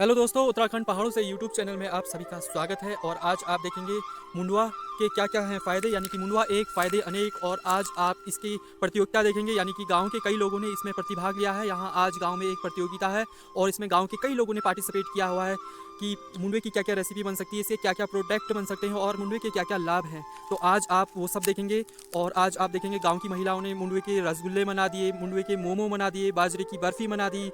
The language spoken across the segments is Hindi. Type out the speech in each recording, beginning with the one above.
हेलो दोस्तों, उत्तराखंड पहाड़ों से यूट्यूब चैनल में आप सभी का स्वागत है। और आज आप देखेंगे मुंडवा के क्या क्या हैं फ़ायदे, यानी कि मुंडवा एक फ़ायदे अनेक। और आज आप इसकी प्रतियोगिता देखेंगे, यानी कि गांव के कई लोगों ने इसमें प्रतिभाग लिया है। यहाँ आज गांव में एक प्रतियोगिता है और इसमें गांव के कई लोगों ने पार्टिसिपेट किया हुआ है कि मुंडवे की क्या क्या रेसिपी बन सकती है, इससे क्या क्या प्रोडक्ट बन सकते हैं और मुंडवे के क्या क्या लाभ हैं। तो आज आप वो सब देखेंगे। और आज आप देखेंगे गाँव की महिलाओं ने मुंडवे के रसगुल्ले बना दिए, मुंडवे के मोमो बना दिए, बाजरे की बर्फ़ी बना दी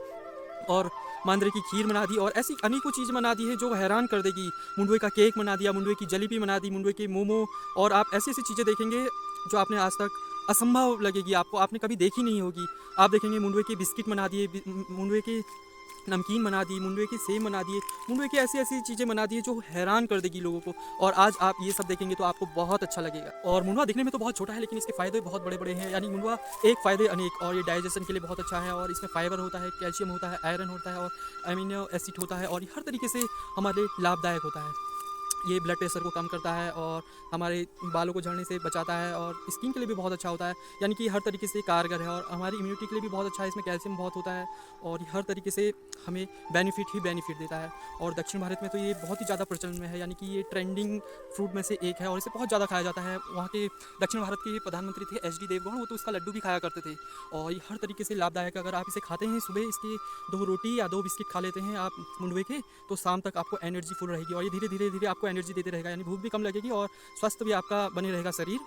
और मांदरे की खीर बना दी और ऐसी अनेकों चीज़ बना दी है जो हैरान कर देगी। मुंडवे का केक बना दिया, मुंडवे की जलेबी बना दी, मुंडवे के मोमो। और आप ऐसी ऐसी चीज़ें देखेंगे जो आपने आज तक असंभव लगेगी, आपको आपने कभी देखी नहीं होगी। आप देखेंगे मुंडवे के बिस्किट बना दिए, मुंडवे के नमकीन बना दी, मुंडवे के सेम बना दिए, मुंडवे की ऐसी ऐसी चीज़ें बना दी है जो हैरान कर देगी लोगों को। और आज आप ये सब देखेंगे तो आपको बहुत अच्छा लगेगा। और मुंडवा दिखने में तो बहुत छोटा है लेकिन इसके फ़ायदे बहुत बड़े बड़े हैं, यानी मुंडवा एक फ़ायदे अनेक। और ये डाइजेशन के लिए बहुत अच्छा है और इसमें फाइबर होता है, कैल्शियम होता है, आयरन होता है और अमीनो एसिड होता है और ये हर तरीके से हमारे लाभदायक होता है। ये ब्लड प्रेशर को कम करता है और हमारे बालों को झड़ने से बचाता है और स्किन के लिए भी बहुत अच्छा होता है, यानी कि हर तरीके से कारगर है। और हमारी इम्यूनिटी के लिए भी बहुत अच्छा है, इसमें कैल्शियम बहुत होता है और हर तरीके से हमें बेनिफिट ही बेनिफिट देता है। और दक्षिण भारत में तो ये बहुत ही ज़्यादा प्रचलन में है, यानी कि ये ट्रेंडिंग फ्रूट में से एक है और इसे बहुत ज़्यादा खाया जाता है। वहाँ के दक्षिण भारत के प्रधानमंत्री थे एच डी देवगौड़, वो तो इसका लड्डू भी खाया करते थे और ये हर तरीके से लाभदायक है। अगर आप इसे खाते हैं सुबह, इसके 2 रोटी या 2 बिस्किट खा लेते हैं आप मुंडवे के, तो शाम तक आपको एनर्जी फुल रहेगी और ये धीरे धीरे धीरे आपको एनर्जी देते रहेगा, यानी भूख भी कम लगेगी और स्वस्थ भी आपका बने रहेगा शरीर।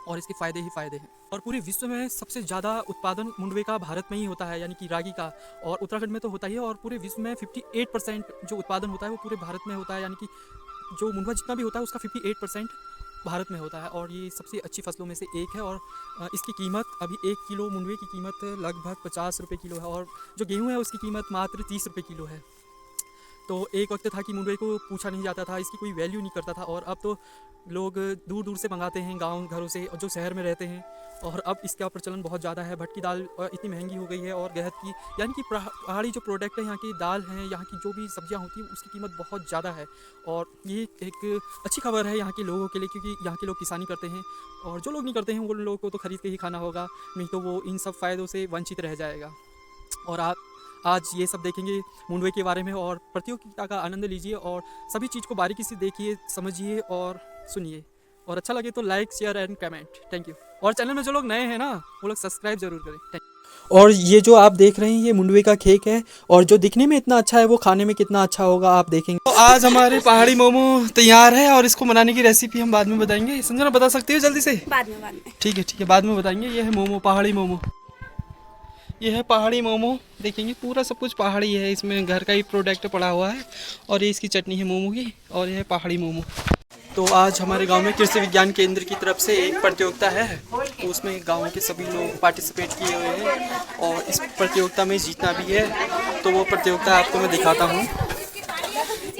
और इसके फ़ायदे ही फ़ायदे हैं। और पूरे विश्व में सबसे ज़्यादा उत्पादन मुंडवे का भारत में ही होता है, यानी कि रागी का, और उत्तराखंड में तो होता ही है। और पूरे विश्व में 58% जो उत्पादन होता है वो पूरे भारत में होता है, यानी कि जो मुंडवा जितना भी होता है उसका 58% भारत में होता है। और ये सबसे अच्छी फसलों में से एक है। और इसकी कीमत अभी 1 किलो मुंडवे की कीमत लगभग 50 रुपये किलो है और जो गेहूँ है उसकी कीमत मात्र 30 रुपये किलो है। तो एक वक्त था कि मुंडवे को पूछा नहीं जाता था, इसकी कोई वैल्यू नहीं करता था। और अब तो लोग दूर दूर से मंगाते हैं गांव घरों से, और जो शहर में रहते हैं। और अब इसका प्रचलन बहुत ज़्यादा है। भटकी दाल इतनी महंगी हो गई है और गहत की, यानी कि पहाड़ी जो प्रोडक्ट है, यहाँ की दाल हैं, यहाँ की जो भी सब्जियाँ होती हैं उसकी कीमत बहुत ज़्यादा है। और ये एक अच्छी खबर है यहाँ के लोगों के लिए, क्योंकि यहाँ के लोग किसानी करते हैं और जो लोग नहीं करते हैं उन लोगों को तो ख़रीद के ही खाना होगा, नहीं तो वो इन सब फ़ायदों से वंचित रह जाएगा। और आप आज ये सब देखेंगे मुंडवे के बारे में और प्रतियोगिता का आनंद लीजिए और सभी चीज़ को बारीकी से देखिए, समझिए और सुनिए। और अच्छा लगे तो like, share and comment. Thank you. और चैनल में जो लोग नए हैं ना, वो लोग सब्सक्राइब जरूर करें। Thank you. और ये जो आप देख रहे हैं ये मुंडवे का केक है और जो दिखने में इतना अच्छा है वो खाने में कितना अच्छा होगा आप देखेंगे। तो आज हमारे पहाड़ी मोमो तैयार है और इसको बनाने की रेसिपी हम बाद में बताएंगे। संजना बता सकती हो जल्दी से? बाद में ठीक है बाद में बताएंगे। ये है मोमो, पहाड़ी मोमो। ये है पहाड़ी मोमो, देखेंगे पूरा सब कुछ पहाड़ी है, इसमें घर का ही प्रोडक्ट पड़ा हुआ है। और ये इसकी चटनी है मोमो की और ये है पहाड़ी मोमो। तो आज हमारे गांव में कृषि विज्ञान केंद्र की तरफ से एक प्रतियोगिता है, तो उसमें गांव के सभी लोग पार्टिसिपेट किए हुए हैं और इस प्रतियोगिता में जीतना भी है। तो वो प्रतियोगिता आपको मैं दिखाता हूँ।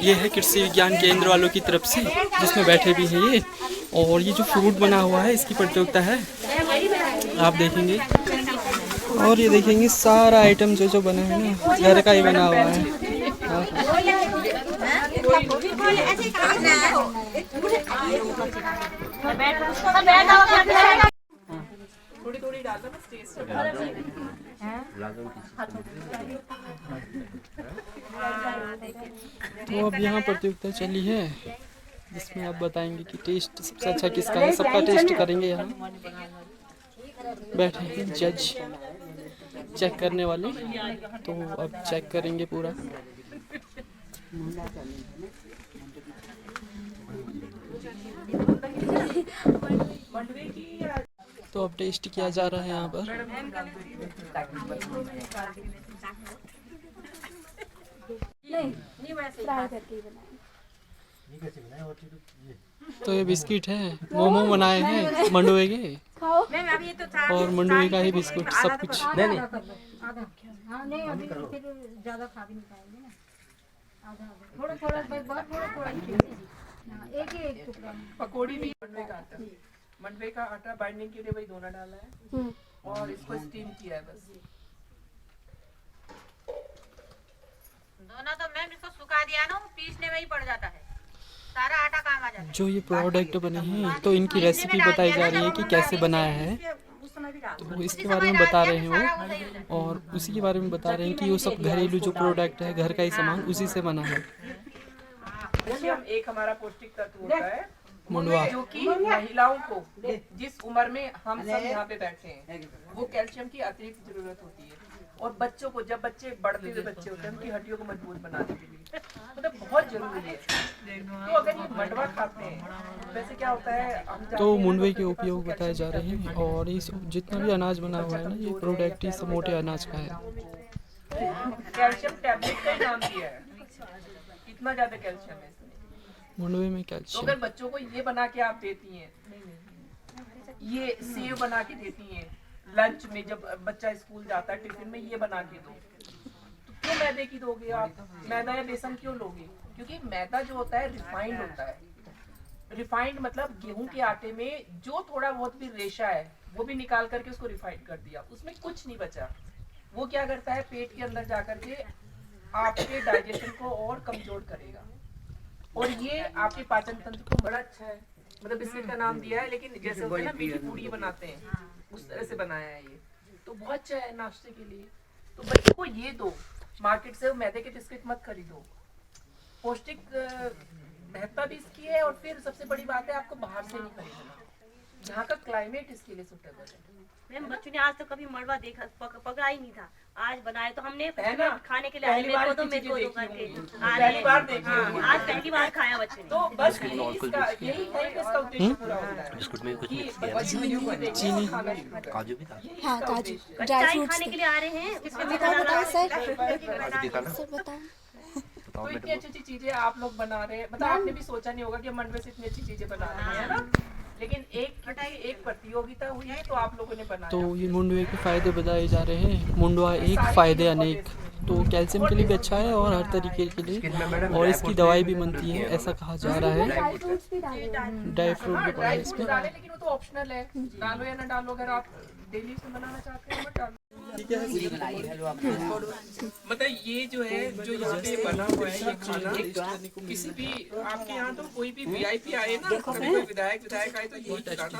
ये है कृषि विज्ञान केंद्र वालों की तरफ से, जिसमें बैठे भी हैं ये। और ये जो फ्रूट बना हुआ है इसकी प्रतियोगिता है, आप देखेंगे। और ये देखेंगे सारा आइटम जो बना है ना, घर का ही बना हुआ है। तो अब यहाँ प्रतियोगिता चली है जिसमें आप बताएंगे कि टेस्ट सबसे अच्छा किसका है। सबका टेस्ट करेंगे। यहाँ बैठे हैं जज, चेक करने वाले, तो अब चेक करेंगे पूरा। तो अब टेस्ट किया जा रहा है यहाँ पर। तो ये बिस्किट है, मोमो बनाए हैं मंडुवे के और मंडुवे का ही बिस्कुट सब कुछ। नहीं पकौड़ी भी मंडवे का आटा बाइंडिंग के लिए वही दोना डाला है और इसको स्टीम किया है बस। दोना तो मैम इसको सुखा दिया ना, पीसने में ही पड़ जाता है, सारा आटा काम आ जाता है। जो ये प्रोडक्ट बने हैं तो इनकी रेसिपी बताई जा रही है कि कैसे बनाया है। तो इसके बारे में बता रहे हैं वो, और उसी के बारे में बता रहे हैं कि वो सब घरेलू जो प्रोडक्ट है, घर का ही सामान, उसी से बना है। कैल्शियम एक हमारा पौष्टिक तत्व होता है मुंडवा जो कि महिलाओं को जिस उम्र में हम सब यहाँ पे बैठे हैं वो कैल्शियम की अतिरिक्त जरूरत होती है, और बच्चों को, जब बच्चे बढ़ते हुए बच्चे होते हैं उनकी हड्डियों को मजबूत बनाने के लिए मतलब बहुत जरूरी है। तो अगर ये मंडवा खाते हैं वैसे क्या होता है, हम जानते तो हैं मुंडवे ना, के उपयोग बताए जा रहे हैं, और इस जितना भी अनाज बना हुआ है ना, ये प्रोडक्ट इस मोटे अनाज का है। कैल्शियम टैबलेट का ही नाम दिया है, इतना ज्यादा कैल्शियम है इसमें। मुंडवे में तो कैल्शियम। अगर बच्चों को ये बना के आप देती हैं, ये सेव बना के देती हैं लंच में, जब बच्चा स्कूल जाता है टिफिन में ये बना के दो, तो क्यों मैदे की दोगे आप? मैदा या बेसन क्यों लोगे? क्योंकि मैदा जो होता है रिफाइंड होता है। रिफाइंड मतलब गेहूं के आटे में जो थोड़ा बहुत भी रेशा है वो भी निकाल करके उसको रिफाइंड कर दिया, उसमें कुछ नहीं बचा। वो क्या करता है, पेट के अंदर जाकर के आपके डाइजेशन को और कमजोर करेगा, और ये आपके पाचन तंत्र को बड़ा अच्छा है। मतलब बिस्किट का नाम दिया है, लेकिन जैसे होता है ना मीठी पूड़ी बनाते हैं उस तरह से बनाया है ये, तो बहुत अच्छा है नाश्ते के लिए। तो बच्चों को ये दो, मार्केट से मैदे के बिस्किट मत खरीदो। पौष्टिक महत्ता भी इसकी है, और फिर सबसे बड़ी बात है आपको बाहर से नहीं खरीदना, यहाँ का क्लाइमेट इसके लिए सुटेबल है। मैम बच्चों ने आज तो कभी मड़वा देखा पकड़ा ही नहीं था, आज बनाए तो हमने है ना? खाने के लिए आए, पहली बार मेरे इतनी को चीजें करके देखी होंगी। आ पहली रहे बार हैं। देखी हाँ, होंगी। आज पहली बार खाया बच्चे ने। तो बस यही इसका उद्देश्य पूरा होता है। बिस्कुट में कुछ कि मिक्स किया बच्चे वीडियो को देखें और खाना शुरू करें। काजू भी था। यही हाँ इसका काजू उद्देश्य है। ड्राई चाय फ्रूट्स खाने के लिए आ रहे हैं, इसमें बताओ सर, काजू दिखाना सर बताओ। बताओ तो इतनी मेरे अच्छी अच्छी चीजें आप लोग बना रहे हैं, मतलब आपने भी सोचा नहीं होगा कि हम मंडवे से इतनी अच्छी चीजें बना रहे हैं ना, लेकिन एक प्रतियोगिता हुई है तो आप लोगों ने बनाया। तो ये मुंडवे के फायदे बताए जा रहे हैं। मुंडवा एक फायदे अनेक, तो कैल्शियम के लिए भी अच्छा है और हर तरीके के लिए, और इसकी दवाई भी बनती है ऐसा कहा जा रहा है। ड्राई फ्रूट्स भी डाले हैं। ड्राई फ्रूट भी पड़ा है ड्राई फ्रूट इसमें। डालें, लेकिन वो तो ऑप्शनल है, डालो या ना डालो। अगर आप डेली उसमें बनाना चाहते हैं मत डालो। मतलब ये जो है, जो यहाँ पे बना हुआ है ये खाना, किसी भी आपके यहाँ तो कोई भी वीआईपी आए ना, कभी कोई विधायक आए तो यही खिलाना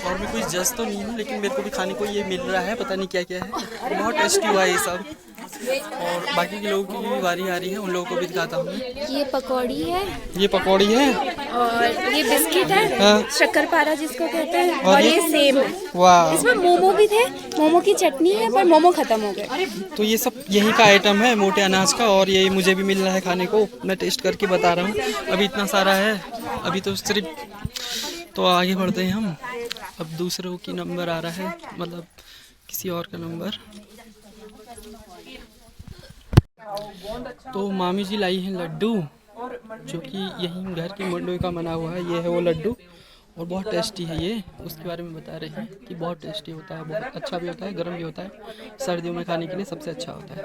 और मैं कुछ जज तो नहीं हूँ, लेकिन मेरे को भी खाने को ये मिल रहा है, पता नहीं क्या क्या है, बहुत टेस्टी हुआ है ये सब। और बाकी के लोगों की भी बारी आ रही है, उन लोगों को भी दिखाता हूँ। ये पकौड़ी है ये पकौड़ी है, और ये बिस्किट है, हाँ। शक्करपारा जिसको कहते हैं, और और ये? ये सेब है। वाह। इसमें मोमो भी थे, मोमो की चटनी है, पर मोमो खत्म हो गए। तो ये सब यहीं का आइटम है मोटे अनाज का, और ये मुझे भी मिल रहा है खाने को। मैं टेस्ट करके बता रहा हूँ, अभी इतना सारा है, अभी तो सिर्फ। तो आगे बढ़ते हैं हम। अब दूसरों की नंबर आ रहा है, मतलब किसी और का नंबर। तो मामी जी लाई हैं लड्डू, जो कि यहीं घर के मुंडवे का बना हुआ है। ये है वो लड्डू, और बहुत टेस्टी है ये। उसके बारे में बता रहे हैं कि बहुत टेस्टी होता है, बहुत अच्छा भी होता है, गर्म भी होता है, सर्दियों में खाने के लिए सबसे अच्छा होता है।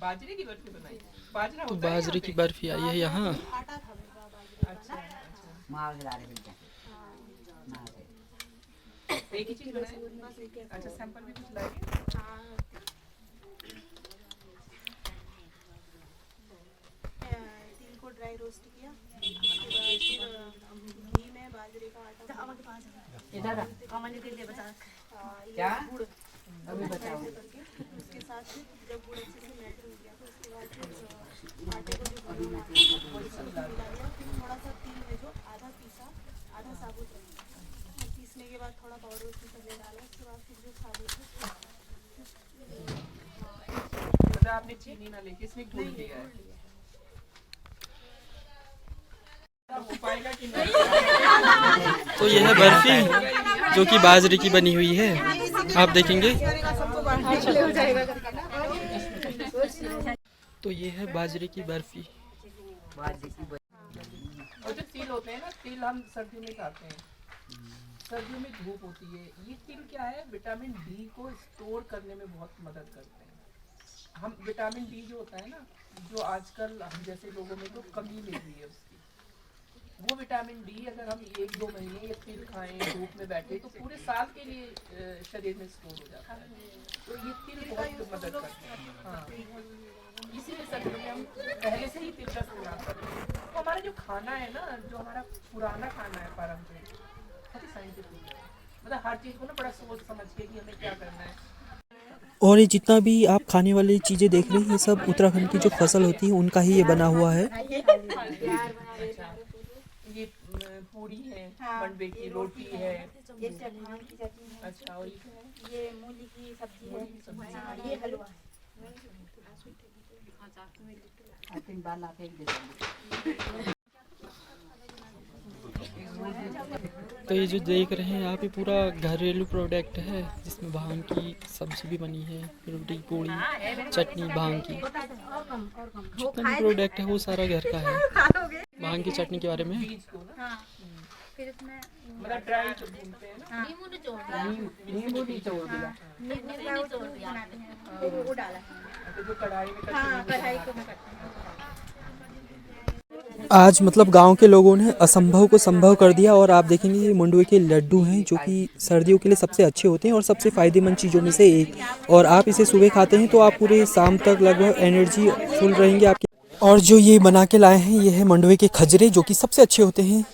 बाजरे की बर्फी बनाई, बाजरा तो होता है बाजरे की बर्फी आई है यहाँ। एक ही चीज बनाए। अच्छा, सैंपल भी कुछ लाएंगे। तिल को ड्राई रोस्ट किया, उसके बाद घी में बाजरे का आटा, क्या? उसके साथ फिर जब गुड़ अच्छे से मेल्ट हो गया तो उसके बाद फिर आटे को जो मिला दिया, फिर थोड़ा सा तिल में जो आधा पीसा आधा साबुत रखा, पीसने के बाद थोड़ा पाउडर उसमें पहले डाला, उसके बाद फिर जो साबुत है मतलब आपने चीनी ना लेके इसमें गुड़ लिया है। हो पाएगा कि नहीं? तो ये है बर्फी, जो कि बाजरे की बनी हुई है, आप देखेंगे। तो ये है बाजरे की बर्फी। और जो तिल होते हैं ना, तिल हम सर्दियों में खाते हैं, सर्दियों में धूप होती है। ये तिल क्या है, विटामिन डी को स्टोर करने में बहुत मदद करते हैं। हम विटामिन डी जो होता है ना, जो आजकल हम जैसे लोगों में तो कमी ले हुई है उसकी, वो विटामिन डी अगर हम 1-2 महीने ये तिल खाएं, धूप में बैठे, तो पूरे साल के लिए शरीर में स्टोर हो जाता है। तो ये तिल बहुत मदद करते हैं। हाँ, इसीलिए सर्दियों में हम पहले से ही तिल का इस्तेमाल करते हैं। तो हमारा जो खाना है ना, जो हमारा पुराना खाना है पारंपरिक, बहुत ही साइंटिफिक है। मतलब हर चीज को ना बड़ा सोच समझ के कि हमें क्या करना है। और ये जितना भी आप खाने वाली चीज़ें देख रहे हैं ये सब उत्तराखंड की जो फसल होती है उनका ही ये बना हुआ है। ये पूरी है, मंडवे की रोटी है। ये चटनी की चटनी है, अच्छा, और ये क्या है? ये मूली की सब्जी है, हाँ, ये हलवा है। तो ये जो देख रहे हैं आप, ये पूरा घरेलू प्रोडक्ट है जिसमें भांग की सब्जी भी बनी है, रोटी पूड़ी चटनी भांग की, जितना भी प्रोडक्ट है वो सारा घर का है। भांग की चटनी के बारे में बीज को ना मतलब ड्राई भूनते हैं ना, नींबू निचोड़ दिया, वो डाला तो जो कढ़ाई में कढ़ाई को मैं करती हूँ। आज मतलब गांव के लोगों ने असंभव को संभव कर दिया। और आप देखेंगे ये मंडुए के लड्डू हैं जो कि सर्दियों के लिए सबसे अच्छे होते हैं और सबसे फ़ायदेमंद चीज़ों में से एक। और आप इसे सुबह खाते हैं तो आप पूरे शाम तक लगभग एनर्जी फुल रहेंगे आपके। और जो ये बना के लाए हैं ये है मंडुए के खजरे जो कि सबसे अच्छे होते हैं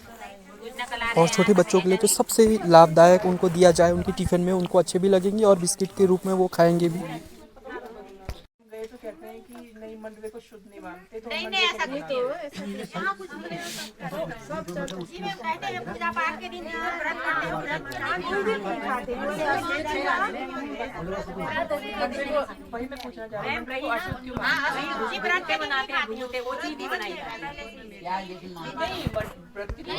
और छोटे बच्चों के लिए तो सबसे लाभदायक, उनको दिया जाए उनकी टिफ़िन में उनको अच्छे भी लगेंगे और बिस्किट के रूप में वो खाएंगे भी। गए तो कहते हैं कि नहीं मंडवे को शुद्ध नहीं मानते, तो नहीं मंडवे नहीं, को ऐसा कुछ नहीं है। यहाँ कुछ नहीं है। जी में कहते हैं पूजा पाठ के दिन व्रत करते हैं, वही मैं पूछना चाह रही हूँ, मंडवे को अशुद्ध क्यों मानते हैं? उसी व्रत के बनाते हैं, वो चीज नहीं बनाई जाती। नहीं, व्रत के दिन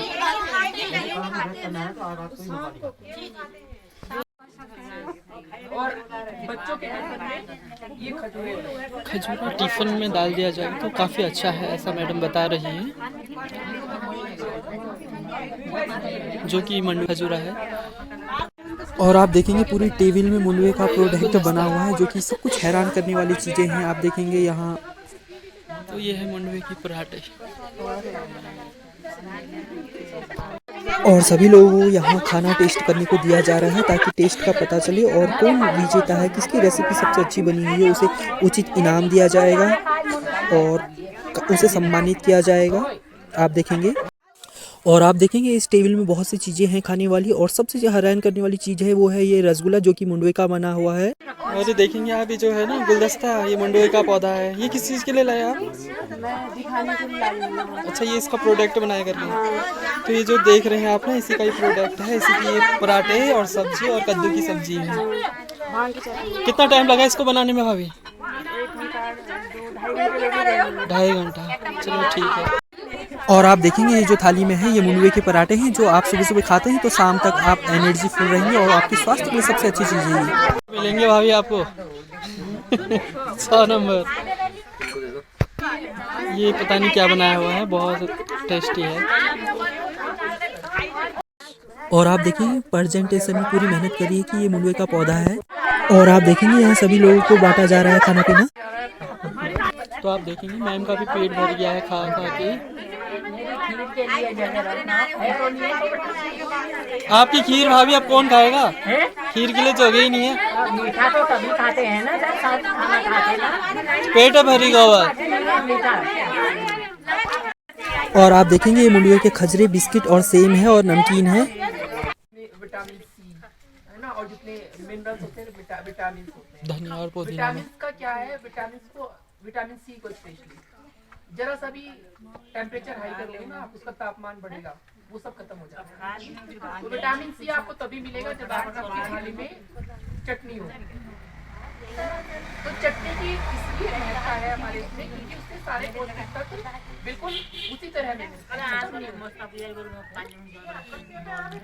और बच्चों के टिफिन में ये खजूरें खजूरा टिफ़िन में डाल दिया जाए तो काफ़ी अच्छा है, ऐसा मैडम बता रही हैं, जो कि मंडुआ खजूरा है। और आप देखेंगे पूरी टेबल में मंडुए का प्रोडक्ट बना हुआ है जो कि सब कुछ हैरान करने वाली चीज़ें हैं। आप देखेंगे यहाँ तो ये है मंडुए की पराठे और सभी लोगों को यहाँ खाना टेस्ट करने को दिया जा रहा है ताकि टेस्ट का पता चले और कौन विजेता है, किसकी रेसिपी सबसे अच्छी बनी हुई है, उसे उचित इनाम दिया जाएगा और उसे सम्मानित किया जाएगा। आप देखेंगे और आप देखेंगे इस टेबल में बहुत सी चीज़ें हैं खाने वाली और सबसे हैरान करने वाली चीज़ है वो है ये रसगुल्ला जो कि मंडुए का बना हुआ है। और ये देखेंगे आप, ये जो है ना गुलदस्ता, ये मंडुए का पौधा है। ये किस चीज़ के लिए लाए आप? मैं दिखाने के लिए लाई हूँ। अच्छा, ये इसका प्रोडक्ट बनाया करके। तो ये जो देख रहे हैं आप ना, इसी का ही प्रोडक्ट है। इसी की ये पराठे और सब्जी और कद्दू की सब्जी है। भांग की चटनी कितना टाइम लगा इसको बनाने में भाभी? 2-2.5 घंटा। चलो ठीक है। और आप देखेंगे ये जो थाली में है ये मुनवे के पराठे हैं जो आप सुबह सुबह खाते हैं तो शाम तक आप एनर्जी फुल रहेंगे और आपके स्वास्थ्य के लिए सबसे अच्छी चीज़ है ये। मिलेंगे भाभी आपको 6 नंबर। ये पता नहीं क्या बनाया हुआ है, बहुत टेस्टी है। और आप देखेंगे प्रेजेंटेशन में पूरी मेहनत करी है कि ये मुनवे का पौधा है। और आप देखेंगे यहाँ सभी लोगों को बांटा जा रहा है खाना पीना। तो आप देखेंगे मैम का भी पेट भर गया है खा खा के। आपकी खीर भाभी अब कौन खाएगा? खीर के लिए जगह ही नहीं है। मीठा तो तभी खाते हैं ना जब सब खाना खाते ना। पेट भरी गवा। और आप देखेंगे ये मुंडवे के खजरे, बिस्किट और सेम है और नमकीन है। विटामिन सी है ना, और जितने मिनरल्स होते हैं विटामिन होते हैं। धनिया और पुदीना विटामिन का क्या है, विटामिन सी को स्पेशली जरा सा भी टेम्परेचर हाई कर लेंगे ना आप, उसका तापमान बढ़ेगा, वो सब खत्म हो जाएगा। तो विटामिन सी आपको तभी मिलेगा जब आपकी थाली में चटनी हो। तो चटनी की इसलिए अहमियता है हमारे इसमें क्योंकि उसके सारे पौष्टिक तत्व बिल्कुल उसी तरह में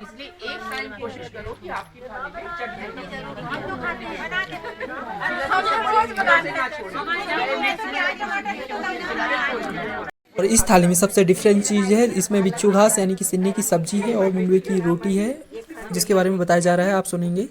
इसलिए एक टाइम कोशिश करो कि आपकी थाली में चटनी और इस थाली में सबसे डिफरेंट चीज़ है, इसमें बिच्छू घास यानी कि सिन्नी की सब्जी है और मुंडवे की रोटी है जिसके बारे में बताया जा रहा है, आप सुनेंगे।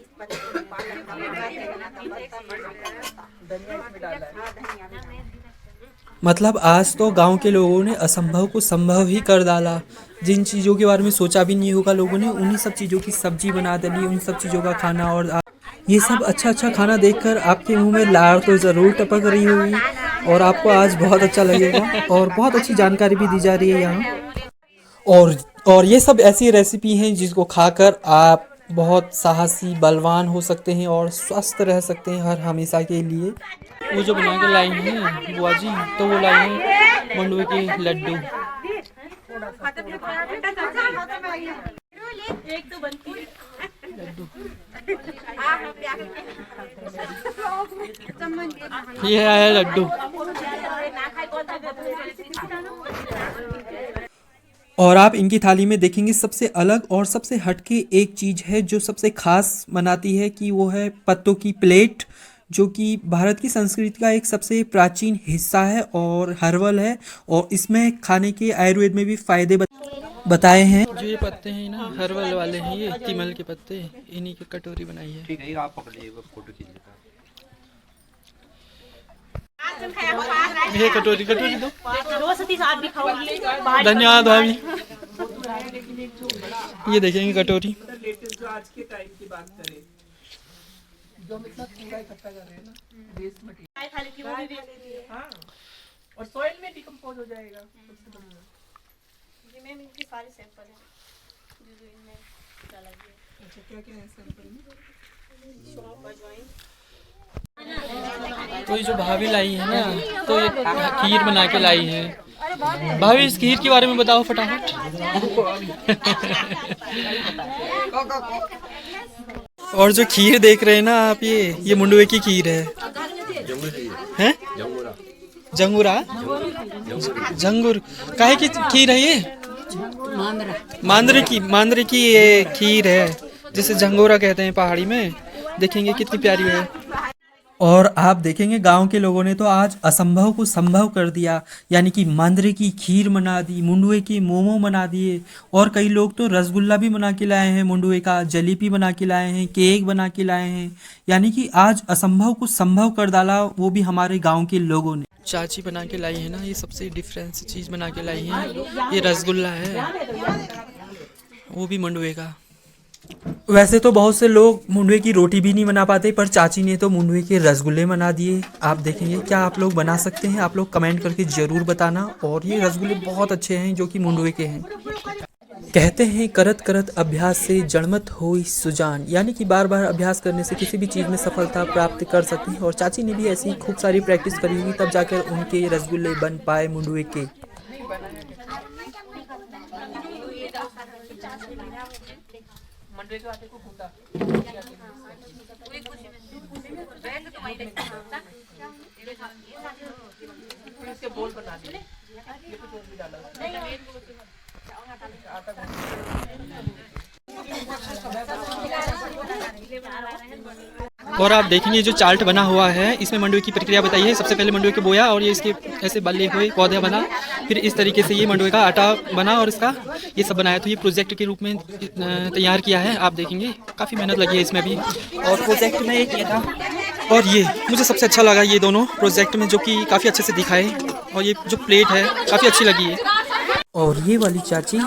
मतलब आज तो गांव के लोगों ने असंभव को संभव ही कर डाला। जिन चीज़ों के बारे में सोचा भी नहीं होगा लोगों ने, उन्हीं सब चीज़ों की सब्जी बना डाली, उन सब चीज़ों का खाना। और ये सब अच्छा अच्छा खाना देखकर आपके मुंह में लार तो ज़रूर टपक रही होगी और आपको आज बहुत अच्छा लगेगा और बहुत अच्छी जानकारी भी दी जा रही है यहाँ। और ये सब ऐसी रेसिपी हैं जिसको खाकर आप बहुत साहसी बलवान हो सकते हैं और स्वस्थ रह सकते हैं हर हमेशा के लिए। वो जो बना के लाई हैं बुआ जी, तो वो लाई हैं मंडुए के लड्डू। एक तो बनती है ये है लड्डू। और आप इनकी थाली में देखेंगे सबसे अलग और सबसे हटके एक चीज़ है जो सबसे खास बनाती है कि वो है पत्तों की प्लेट, जो कि भारत की संस्कृति का एक सबसे प्राचीन हिस्सा है और हर्बल है, और इसमें खाने के आयुर्वेद में भी फायदे बताए हैं। जो ये पत्ते हैं ना हर्बल वाले हैं, ये तिमल के पत्ते, इन्हीं की कटोरी बनाई है। ठीक है, आप पकड़िएगा, फोटो खींच लेता। ये कटोरी दो। दो से 30 आदमी खाओगी। धन्यवाद भाभी। ये देखेंगे कटोरी। लेटेस्ट जो आज के टाइम की बात करें, जो हम इतना कूड़ा इकट्ठा कर रहे हैं ना, वेस्ट मटेरियल खाली की वो भी हाँ, और सॉइल में डिकम्पोज हो जाएगा। सबसे बढ़िया ये मैम इनके सारे सैंपल हैं जो इनमें डाला गया है। अच्छा, क्या क्या है सैंपल में? सौंफ, अजवाइन, तो ये जो भाभी लाई है ना, तो ये खीर बना के लाई है। भाभी इस खीर के बारे में बताओ फटाफट। और जो खीर देख रहे हैं ना आप, ये मुंडुए की खीर है। हैं? जंगूरा? जंगूर काहे की खीर है ये? मांदरे की ये खीर है, जिसे झंगोरा कहते हैं पहाड़ी में। देखेंगे कितनी प्यारी है। और आप देखेंगे गांव के लोगों ने तो आज असंभव को संभव कर दिया, यानी कि मांदरे की खीर बना दी, मुंडुए के मोमो बना दिए, और कई लोग तो रसगुल्ला भी बना के लाए हैं, मुंडुए का जलेबी बना के लाए हैं, केक बना के लाए हैं। यानी कि आज असंभव को संभव कर डाला, वो भी हमारे गाँव के लोगों ने। चाची बना के लाई है ना, ये सबसे डिफरेंस चीज़ बना के लाई है। ये रसगुल्ला है, वो भी मुंडुए का। वैसे तो बहुत से लोग मुंडुए की रोटी भी नहीं बना पाते, पर चाची ने तो मुंडुए के रसगुल्ले बना दिए। आप देखेंगे क्या आप लोग बना सकते हैं, आप लोग कमेंट करके ज़रूर बताना। और ये रसगुल्ले बहुत अच्छे हैं जो कि मुंडुए के हैं। कहते हैं करत करत अभ्यास से जड़मत होई सुजान, यानी कि बार बार अभ्यास करने से किसी भी चीज़ में सफलता प्राप्त कर सकते हैं। और चाची ने भी ऐसी खूब सारी प्रैक्टिस करी हुई, तब जाकर उनके रसगुल्ले बन पाए मुंडुए के। मंडे के आटे को गूंदा, फिर इसके बोल बना दिए। ये कुछ और भी डाला आटा और आप देखेंगे जो चार्ट बना हुआ है, इसमें मंडुए की प्रक्रिया बताई है। सबसे पहले मंडुए को बोया, और ये इसके ऐसे बल्ले हुए पौधे बना, फिर इस तरीके से ये मंडुए का आटा बना और इसका ये सब बनाया। तो ये प्रोजेक्ट के रूप में तैयार किया है। आप देखेंगे काफ़ी मेहनत लगी है इसमें भी, और प्रोजेक्ट में ये किया था। और ये मुझे सबसे अच्छा लगा, ये दोनों प्रोजेक्ट में जो कि काफ़ी अच्छे से दिखाए। और ये जो प्लेट है काफ़ी अच्छी लगी है। और ये वाली चाची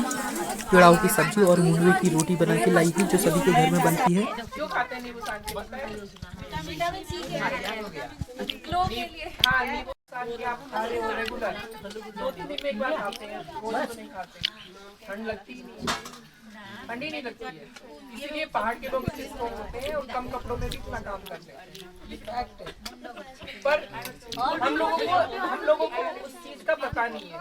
पिड़ाव की सब्जी और मुंडुए की रोटी बना के लाई थी, जो सभी के घर में बनती है। जो खाते हैं नींबू सांड के आप खा रहे हो रेगुलर, 2-3 दिन में एक बार खाते हैं, रोज तो नहीं खाते। ठंड लगती ही नहीं, ठंडी नहीं लगती है, इसीलिए पहाड़ के लोग इतने स्ट्रॉन्ग होते हैं और कम कपड़ों में भी इतना काम करते हैं। ये फैक्ट है। पर हम लोगों को उस चीज का पता नहीं है,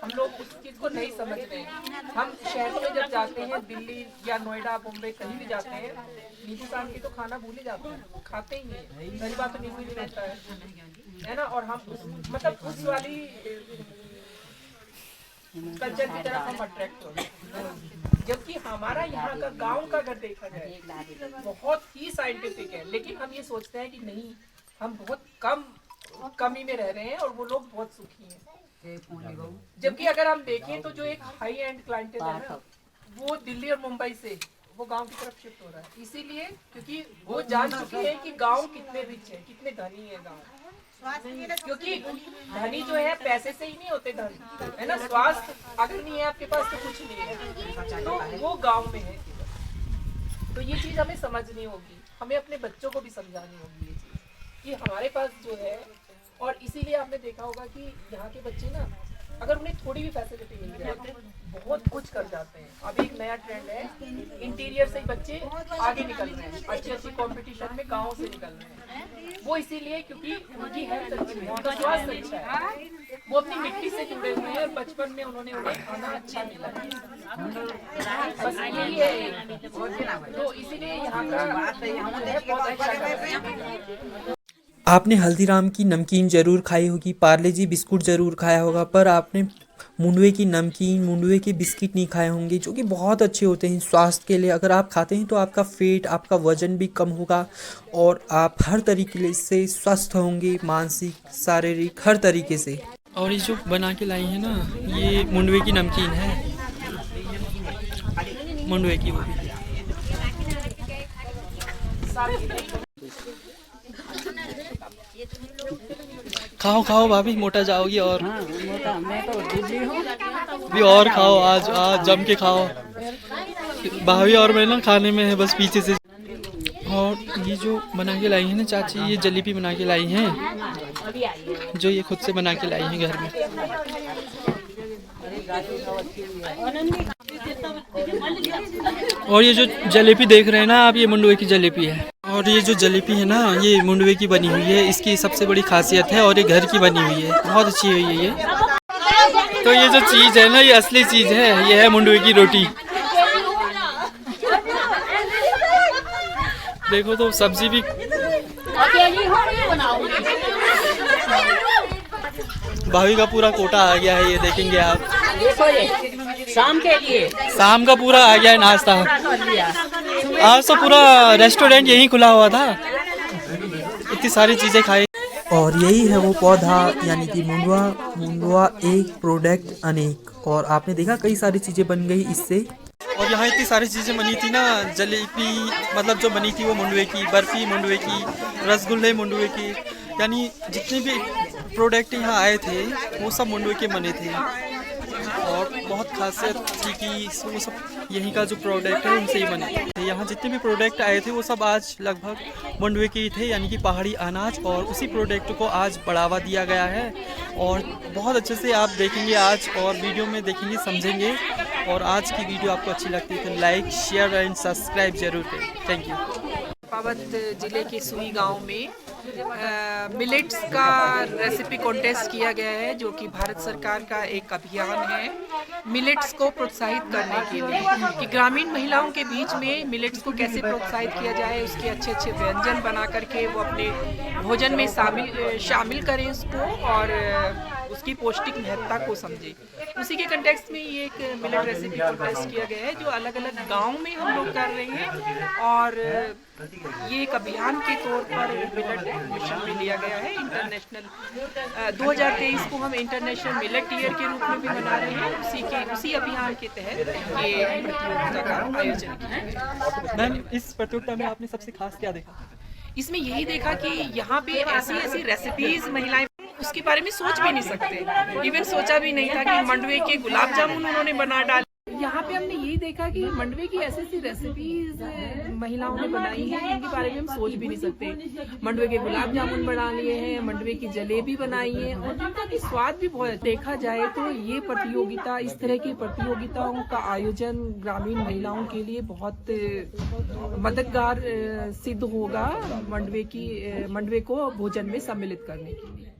हम लोग उस चीज को नहीं समझते हैं। हम शहरों में जब जाते हैं, दिल्ली या नोएडा, मुंबई, कहीं भी जाते हैं, नींबू सांड की तो खाना भूल ही जाते हैं, खाते ही नहीं। पहली बात तो नींबू ही नहीं रहता है ना। और हम मतलब उस वाली कल्चर की तरफ हम अट्रैक्ट हो रहे हैं। जबकि हमारा यहाँ का गांव का अगर देखा जाए बहुत ही साइंटिफिक है, लेकिन हम ये सोचते हैं कि नहीं, हम बहुत कमी में रह रहे हैं और वो लोग बहुत सुखी हैं। जबकि अगर हम देखें तो जो एक हाई एंड क्लाइंटेल है ना, वो दिल्ली और मुंबई से वो गांव की तरफ शिफ्ट हो रहा है। इसीलिए क्योंकि वो जान चुके हैं कि गांव कितने रिच है, कितने धनी है गांव। क्योंकि धनी जो है पैसे से ही नहीं होते धनी, है ना। स्वास्थ्य अगर नहीं है आपके पास तो कुछ नहीं है, तो वो गांव में है। तो ये चीज हमें समझनी होगी, हमें अपने बच्चों को भी समझानी होगी ये चीज कि हमारे पास जो है। और इसीलिए आपने देखा होगा कि यहाँ के बच्चे ना अगर उन्हें थोड़ी भी फैसिलिटी मिल जाए बहुत कुछ कर जाते हैं। अभी एक नया ट्रेंड है, इंटीरियर से ही बच्चे आगे निकल रहे हैं, अच्छी अच्छी कंपटीशन में गाँव से निकल रहे हैं। वो इसीलिए क्योंकि उनकी हेल्थ अच्छी है, उनका स्वास्थ्य अच्छा है, वो अपनी मिट्टी से जुड़े हुए हैं और बचपन में उन्हें खाना अच्छा मिला है। बस यही है, तो इसीलिए यहाँ का बहुत अच्छा है। आपने हल्दीराम की नमकीन ज़रूर खाई होगी, पार्ले जी बिस्कुट ज़रूर खाया होगा, पर आपने मुंडवे की नमकीन, मुंडवे के बिस्किट नहीं खाए होंगे, जो कि बहुत अच्छे होते हैं स्वास्थ्य के लिए। अगर आप खाते हैं तो आपका पेट, आपका वज़न भी कम होगा और आप हर तरीके से स्वस्थ होंगे, मानसिक, शारीरिक, हर तरीके से। और ये जो बना के लाई है ना, ये मुंडवे की नमकीन है, मुंडवे की वो भी। खाओ खाओ भाभी, मोटा जाओगी। और मैं तो दिल्ली हूँ। भी और खाओ, आज आज जम के खाओ। भाभी और मैं ना खाने में है बस पीछे से। और ये जो बना के लाई है ना चाची, ये जलेबी बना के लाई हैं, जो ये खुद से बना के लाई हैं घर में। और ये जो जलेबी देख रहे हैं ना आप, ये मुंडवे की जलेबी है। और ये जो जलेबी है ना, ये मुंडवे की बनी हुई है, इसकी सबसे बड़ी खासियत है। और ये घर की बनी हुई है, बहुत अच्छी हुई है ये। तो ये जो चीज़ है ना, ये असली चीज़ है, ये है मुंडवे की रोटी। देखो तो सब्जी भी, भाभी का पूरा कोटा आ गया है, ये देखेंगे आप। शाम के लिए शाम का पूरा आ गया है नाश्ता। आज तो पूरा रेस्टोरेंट यहीं खुला हुआ था, इतनी सारी चीज़ें खाई। और यही है वो पौधा, यानी कि मुंडवा। मुंडवा एक प्रोडक्ट अनेक। और आपने देखा कई सारी चीज़ें बन गई इससे। और यहाँ इतनी सारी चीज़ें बनी थी ना, जलेबी मतलब जो बनी थी वो मुंडवे की, बर्फ़ी मुंडवे की, रसगुल्ले मुंडवे की, यानी जितने भी प्रोडक्ट यहाँ आए थे वो सब मुंडवे के बने थे। और बहुत खासियत थी कि वो सब यहीं का जो प्रोडक्ट है उनसे ही बने थे। यहाँ जितने भी प्रोडक्ट आए थे वो सब आज लगभग मुंडवे के ही थे, यानी कि पहाड़ी अनाज। और उसी प्रोडक्ट को आज बढ़ावा दिया गया है और बहुत अच्छे से आप देखेंगे आज, और वीडियो में देखेंगे, समझेंगे। और आज की वीडियो आपको अच्छी लगती है तो लाइक, शेयर एंड सब्सक्राइब जरूर करें। Thank you. चंपावत जिले के सुई गांव में मिलेट्स का रेसिपी कॉन्टेस्ट किया गया है, जो कि भारत सरकार का एक अभियान है मिलेट्स को प्रोत्साहित करने के लिए, कि ग्रामीण महिलाओं के बीच में मिलेट्स को कैसे प्रोत्साहित किया जाए, उसके अच्छे अच्छे व्यंजन बना करके वो अपने भोजन में शामिल करें उसको, और उसकी पौष्टिक महत्ता को समझे। उसी के कंटेक्स्ट में ये एक मिलेट रेसिपी कॉन्टेस्ट किया गया है, जो अलग अलग गाँव में हम लोग कर रहे हैं। और ये एक अभियान के तौर पर मिलेट मिशन में लिया गया है। इंटरनेशनल 2023 को हम इंटरनेशनल मिलेट ईयर के रूप में भी मना रहे हैं। उसी अभियान के तहत ये प्रतियोगिता का आयोजन किया गया। मैम, इस प्रतियोगिता में आपने सबसे खास क्या देखा? इसमें यही देखा कि यहाँ पे ऐसी ऐसी रेसिपीज महिलाएं उसके बारे में सोच भी नहीं सकते, इवन सोचा भी नहीं था कि मंडवे के गुलाब जामुन उन्होंने बना डाले। यहाँ पे हमने यही देखा कि मंडवे की ऐसी ऐसी रेसिपीज महिलाओं ने बनाई हैं जिनके बारे में हम सोच भी नहीं सकते। मंडवे के गुलाब जामुन बना लिए हैं, मंडवे की जलेबी बनाई है, और जिनका की स्वाद भी बहुत देखा जाए तो ये प्रतियोगिता, इस तरह की प्रतियोगिताओं का आयोजन ग्रामीण महिलाओं के लिए बहुत मददगार सिद्ध होगा मंडवे को भोजन में सम्मिलित करने के लिए।